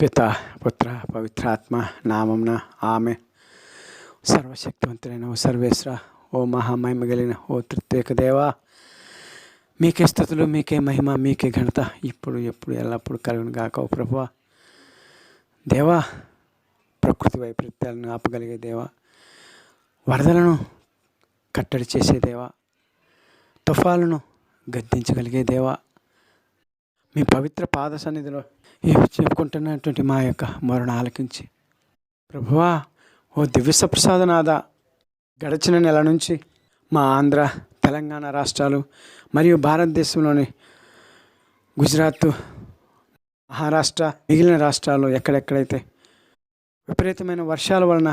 పిత పుత్ర పవిత్రాత్మ నామంన ఆమె. సర్వశక్తివంతులైన ఓ సర్వేశ్వర, ఓ మహామహిమ కలిగిన ఓ త్రిత్వేక దేవా, మీకే స్తుతులు, మీకే మహిమ, మీకే ఘనత ఇప్పుడు ఎప్పుడు ఎల్లప్పుడు కలుగును గాక. ఓ ప్రభువా, దేవా, ప్రకృతి వైపరీత్యాలను ఆపగలిగే దేవా, వరదలను కట్టడి చేసే దేవా, తుఫాలను గద్దించగలిగే దేవా, మీ పవిత్ర పాద సన్నిధిలో చెప్పుకుంటున్నటువంటి మా యొక్క మొరను ఆలకించి, ప్రభువా, ఓ దివ్య ప్రసాదనాథ, గడిచిన నెల నుంచి మా ఆంధ్ర, తెలంగాణ రాష్ట్రాలు మరియు భారతదేశంలోని గుజరాత్, మహారాష్ట్ర, మిగిలిన రాష్ట్రాల్లో ఎక్కడెక్కడైతే విపరీతమైన వర్షాల వలన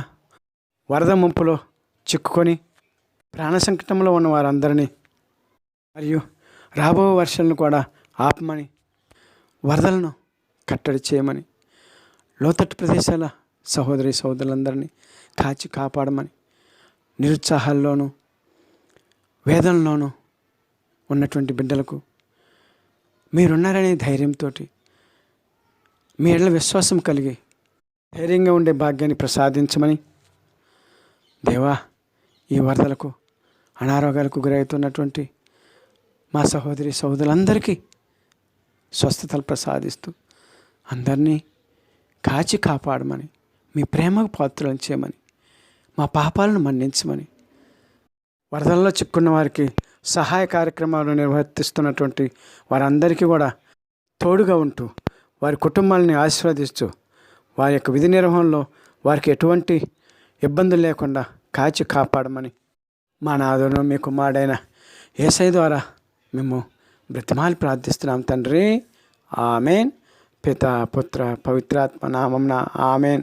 వరద ముంపులో చిక్కుకొని ప్రాణ సంకటంలో ఉన్న వారందరినీ మరియు రాబో వర్షాలను కూడా ఆపమని, వరదలను కట్టడి చేయమని, లోతట్టు ప్రదేశాల సహోదరి సహోదరులందరినీ కాచి కాపాడమని, నిరుత్సాహాల్లోనూ వేదనలోనూ ఉన్నటువంటి బిడ్డలకు మీరున్నారనే ధైర్యంతో, మీ ఎడల విశ్వాసం కలిగి ధైర్యంగా ఉండే భాగ్యాన్ని ప్రసాదించమని, దేవా, ఈ వరదలకు అనారోగ్యాలకు గురవుతున్నటువంటి మా సహోదరి సహోదరులందరికీ స్వస్థతలు ప్రసాదిస్తూ అందరినీ కాచి కాపాడమని, మీ ప్రేమకు పాత్రలను చేయమని, మా పాపాలను మన్నించమని, వరదల్లో చిక్కున్న వారికి సహాయ కార్యక్రమాలు నిర్వర్తిస్తున్నటువంటి వారందరికీ కూడా తోడుగా ఉంటూ వారి కుటుంబాలని ఆశీర్వదిస్తూ వారి యొక్క విధి నిర్వహణలో వారికి ఎటువంటి ఇబ్బందులు లేకుండా కాచి కాపాడమని మా నాథును మీ కుమారుడైన యేసయ్య ద్వారా మేము బ్రతిమాలి ప్రార్థిస్తున్నాం తండ్రి. ఆమెన్. పిత పుత్ర పవిత్రాత్మ నామంన ఆమెన్.